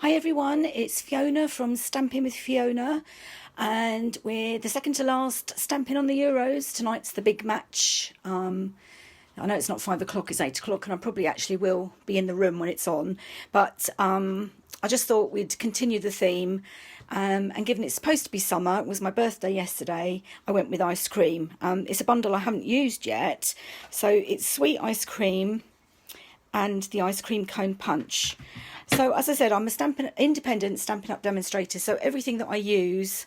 Hi everyone, it's Fiona from Stampin' with Fiona, and we're the second to last Stampin' on the Euros. Tonight's the big match. I know it's not 5 o'clock, it's 8 o'clock, and I probably actually will be in the room when it's on, but I just thought we'd continue the theme, and given it's supposed to be summer, it was my birthday yesterday, I went with ice cream. It's a bundle I haven't used yet, so it's sweet ice cream and the ice cream cone punch. So as I said, I'm a independent Stampin' Up demonstrator, so everything that I use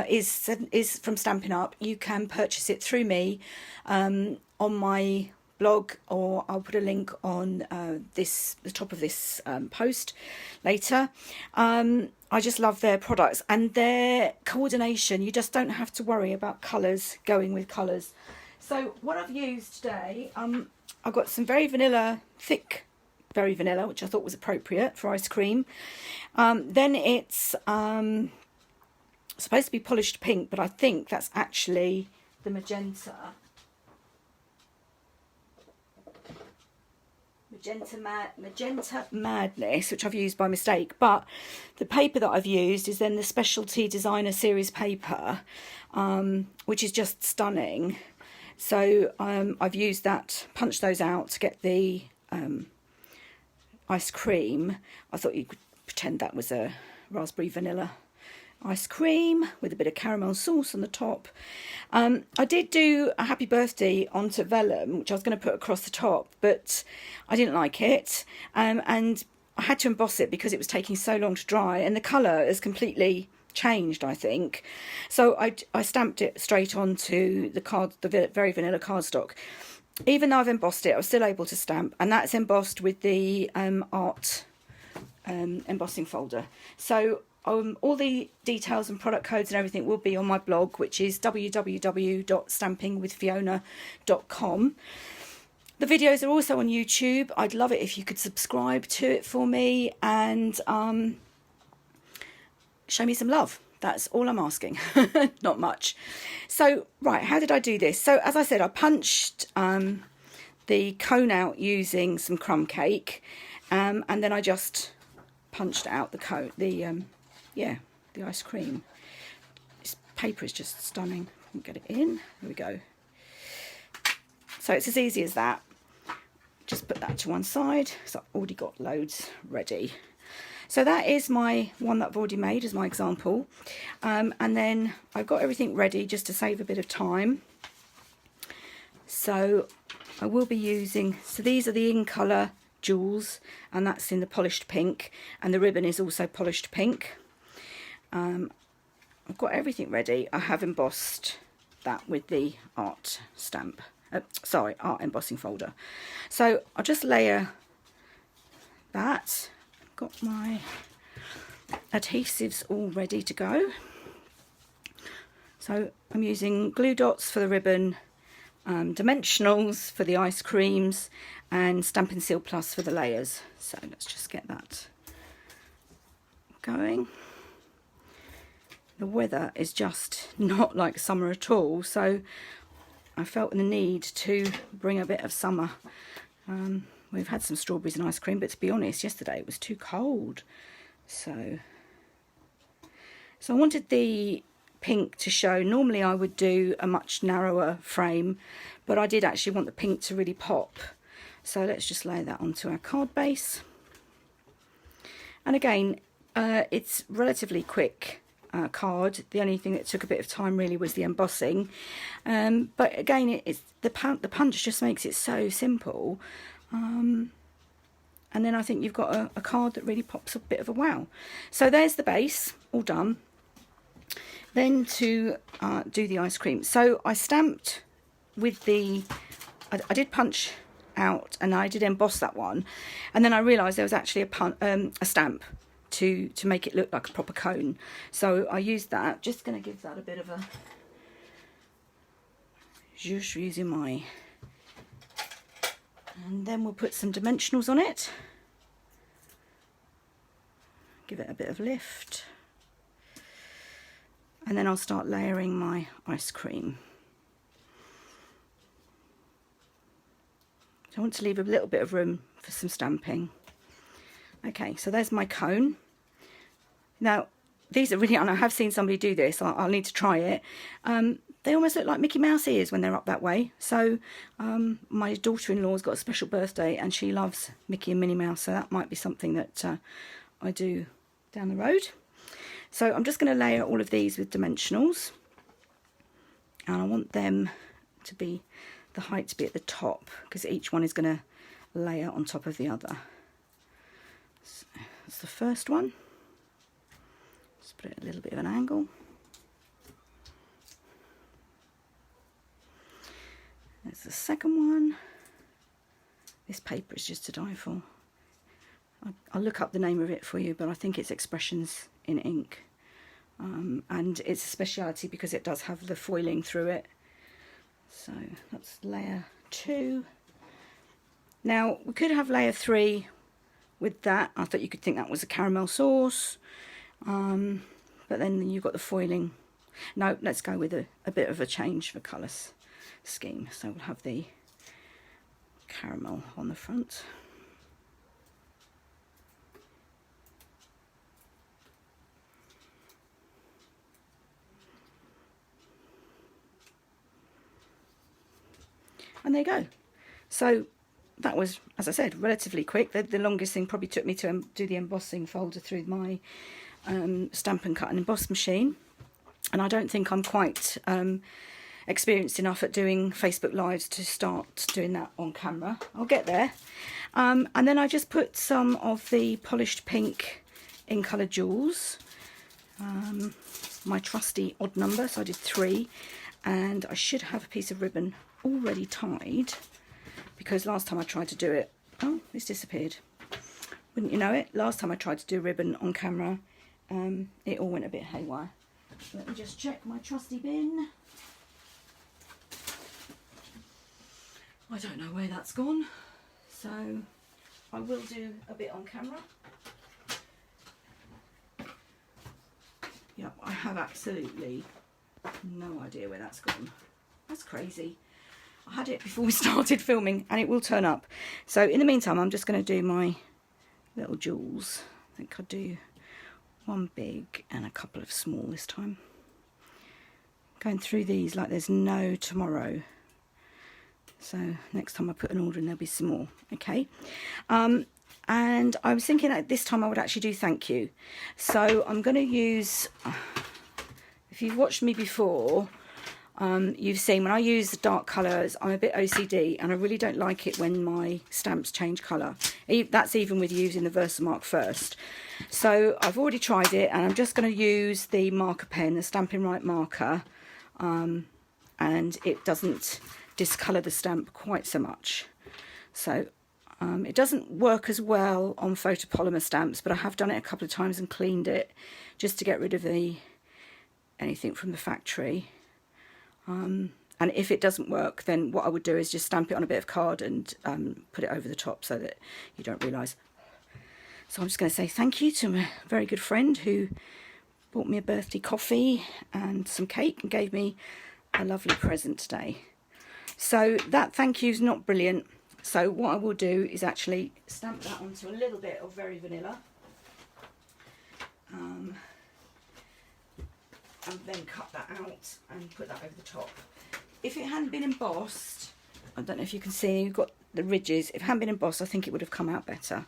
is from Stampin' Up. You can purchase it through me on my blog, or I'll put a link on the top of this post later. I just love their products and their coordination. You just don't have to worry about colours going with colours. So what I've used today, I've got some very vanilla, thick very vanilla, which I thought was appropriate for ice cream. Then it's supposed to be polished pink, but I think that's actually the magenta Madness, which I've used by mistake. But the paper that I've used is then the Specialty Designer Series paper, which is just stunning. So I've used that, punched those out to get the ice cream. I thought you could pretend that was a raspberry vanilla ice cream with a bit of caramel sauce on the top. I did do a happy birthday onto vellum, which I was going to put across the top, but I didn't like it, and I had to emboss it because it was taking so long to dry, and the colour has completely changed, I think. So I stamped it straight onto the very vanilla cardstock. Even though I've embossed it, I was still able to stamp, and that's embossed with the art embossing folder. So all the details and product codes and everything will be on my blog, which is www.stampingwithfiona.com. The videos are also on YouTube. I'd love it if you could subscribe to it for me and show me some love. That's all I'm asking. Not much. So, right, how did I do this? So, as I said, I punched the cone out using some crumb cake, and then I just punched out the cone, the ice cream. This paper is just stunning. Get it in. Here we go. So it's as easy as that. Just put that to one side. So I've already got loads ready. So that is my one that I've already made as my example, and then I've got everything ready just to save a bit of time. So I will be using, so these are the in colour jewels, and that's in the polished pink, and the ribbon is also polished pink. I've got everything ready. I have embossed that with the art stamp, art embossing folder. So I'll just layer that. Got my adhesives all ready to go. So I'm using glue dots for the ribbon, dimensionals for the ice creams, and Stampin' Seal Plus for the layers. So let's just get that going. The weather is just not like summer at all, so I felt the need to bring a bit of summer. We've had some strawberries and ice cream, but to be honest, yesterday it was too cold. So I wanted the pink to show. Normally I would do a much narrower frame, but I did actually want the pink to really pop. So let's just lay that onto our card base. And again, it's relatively quick card. The only thing that took a bit of time really was the embossing. But again, it's the punch just makes it so simple. And then I think you've got a card that really pops a bit of a wow. So there's the base, all done. Then to do the ice cream. So I stamped with I did punch out and I did emboss that one. And then I realised there was actually a stamp to make it look like a proper cone. So I used that. Just going to give that a bit of a... Just using my... And then we'll put some dimensionals on it. Give it a bit of lift. And then I'll start layering my ice cream. So I want to leave a little bit of room for some stamping. Okay, so there's my cone. Now, these are really, and I have seen somebody do this, I'll need to try it. They almost look like Mickey Mouse ears when they're up that way. So my daughter-in-law's got a special birthday and she loves Mickey and Minnie Mouse, so that might be something that I do down the road. So I'm just going to layer all of these with dimensionals, and I want them to be, the height to be at the top, because each one is going to layer on top of the other. So that's the first one. Just put it at a little bit of an angle. There's the second one. This paper is just to die for. I'll look up the name of it for you, but I think it's Expressions in Ink. And it's a speciality because it does have the foiling through it. So that's layer 2. Now, we could have layer 3 with that. I thought you could think that was a caramel sauce. But then you've got the foiling. No, let's go with a bit of a change for colours scheme. So we'll have the caramel on the front. And there you go. So that was, as I said, relatively quick. The longest thing probably took me to do the embossing folder through my Stampin' Cut and Emboss machine. And I don't think I'm quite experienced enough at doing Facebook Lives to start doing that on camera. I'll get there. And then I just put some of the polished pink in colour jewels. My trusty odd number, so I did 3. And I should have a piece of ribbon already tied, because last time I tried to do it, oh, it's disappeared. Wouldn't you know it? Last time I tried to do ribbon on camera, it all went a bit haywire. Let me just check my trusty bin. I don't know where that's gone, so I will do a bit on camera. Yep, I have absolutely no idea where that's gone. That's crazy. I had it before we started filming and it will turn up. So in the meantime, I'm just going to do my little jewels. I think I'll do one big and a couple of small this time. Going through these like there's no tomorrow. So next time I put an order in, there'll be some more. Okay. And I was thinking that this time I would actually do thank you. So I'm going to use, if you've watched me before, you've seen when I use the dark colours, I'm a bit OCD and I really don't like it when my stamps change colour. That's even with using the Versamark first. So I've already tried it and I'm just going to use the marker pen, the Stampin' Right marker, and it doesn't discolour the stamp quite so much. So it doesn't work as well on photopolymer stamps, but I have done it a couple of times and cleaned it just to get rid of anything from the factory. And if it doesn't work, then what I would do is just stamp it on a bit of card and put it over the top so that you don't realise. So I'm just going to say thank you to my very good friend who bought me a birthday coffee and some cake and gave me a lovely present today. So that thank you is not brilliant. So what I will do is actually stamp that onto a little bit of Very Vanilla. And then cut that out and put that over the top. If it hadn't been embossed, I don't know if you can see, you've got the ridges. If it hadn't been embossed, I think it would have come out better.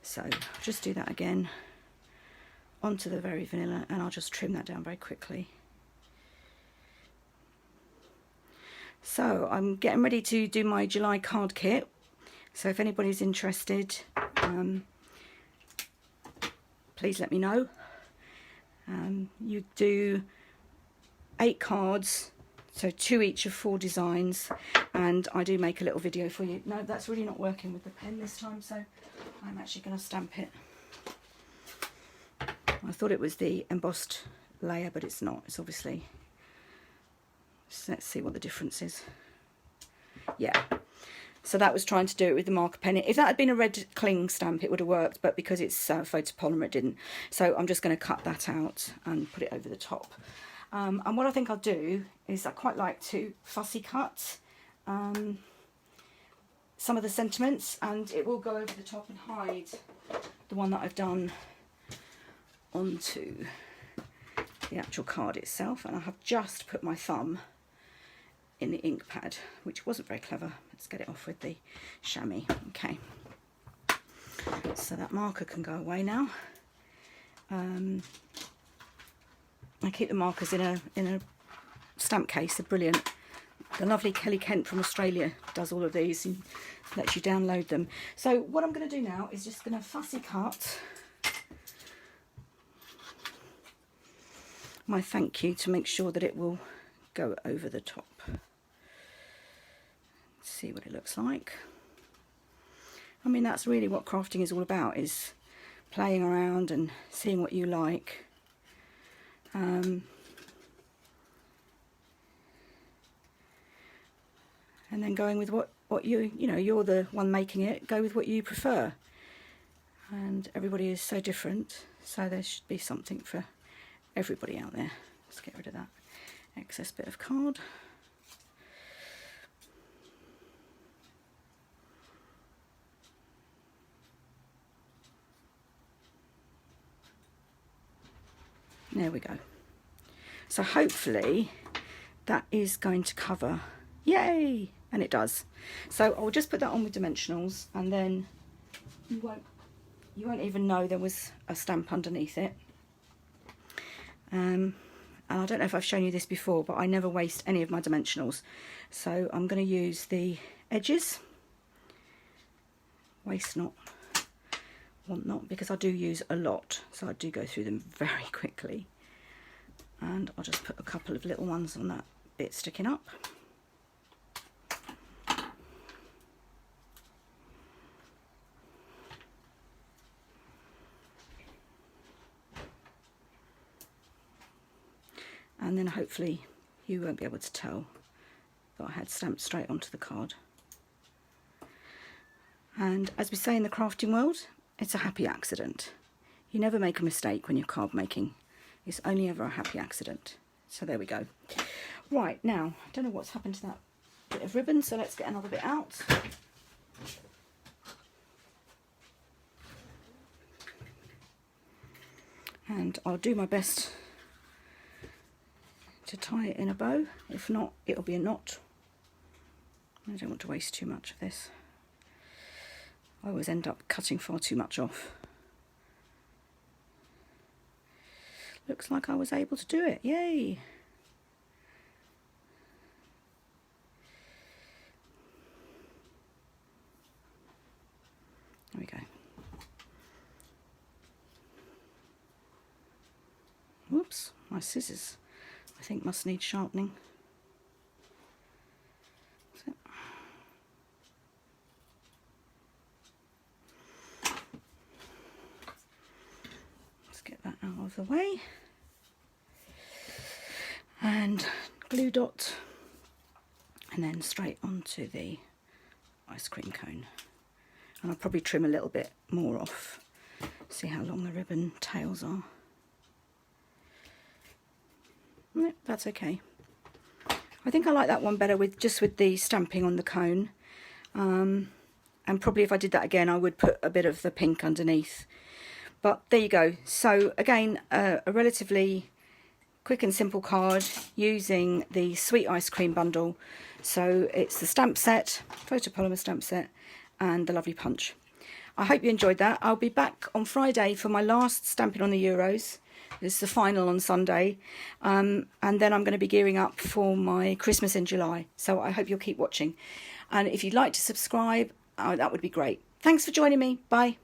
So just do that again onto the Very Vanilla, and I'll just trim that down very quickly. So I'm getting ready to do my July card kit. So if anybody's interested, please let me know. You do 8 cards, so 2 each of 4 designs, and I do make a little video for you. No, that's really not working with the pen this time, so I'm actually going to stamp it. I thought it was the embossed layer, but it's not. It's obviously, so let's see what the difference is. Yeah, so that was trying to do it with the marker pen. If that had been a red cling stamp, it would have worked, but because it's photopolymer, it didn't. So I'm just going to cut that out and put it over the top. And what I think I'll do is I quite like to fussy cut some of the sentiments, and it will go over the top and hide the one that I've done onto the actual card itself, and I have just put my thumb in the ink pad, which wasn't very clever. Let's get it off with the chamois. Okay, so that marker can go away now. I keep the markers in a stamp case. They're brilliant. The lovely Kelly Kent from Australia does all of these and lets you download them. So what I'm going to do now is just going to fussy cut my thank you to make sure that it will go over the top. Let's see what it looks like. I mean, that's really what crafting is all about, is playing around and seeing what you like. And then going with what you know, you're the one making it, go with what you prefer. And everybody is so different, so there should be something for everybody out there. Let's get rid of that excess bit of card. There we go. So hopefully that is going to cover, yay, and it does. So I'll just put that on with dimensionals, and then you won't even know there was a stamp underneath it. And I don't know if I've shown you this before, but I never waste any of my dimensionals. So I'm going to use the edges, waste not, want not, because I do use a lot, so I do go through them very quickly. And I'll just put a couple of little ones on that bit sticking up. And then hopefully you won't be able to tell that I had stamped straight onto the card. And as we say in the crafting world, it's a happy accident. You never make a mistake when you're card making. It's only ever a happy accident. So there we go. Right, now, I don't know what's happened to that bit of ribbon, so let's get another bit out. And I'll do my best to tie it in a bow. If not, it'll be a knot. I don't want to waste too much of this. I always end up cutting far too much off. Looks like I was able to do it. Yay! There we go. Whoops, my scissors I think must need sharpening. Let's get that out of the way. And glue dot, and then straight onto the ice cream cone. And I'll probably trim a little bit more off. See how long the ribbon tails are. No, that's okay. I think I like that one better with just with the stamping on the cone. And probably if I did that again, I would put a bit of the pink underneath. But there you go. So again, a relatively quick and simple card using the Sweet Ice Cream bundle. So it's the stamp set, photopolymer stamp set, and the lovely punch. I hope you enjoyed that. I'll be back on Friday for my last Stamping on the Euros. This is the final on Sunday. And then I'm going to be gearing up for my Christmas in July. So I hope you'll keep watching. And if you'd like to subscribe, that would be great. Thanks for joining me. Bye.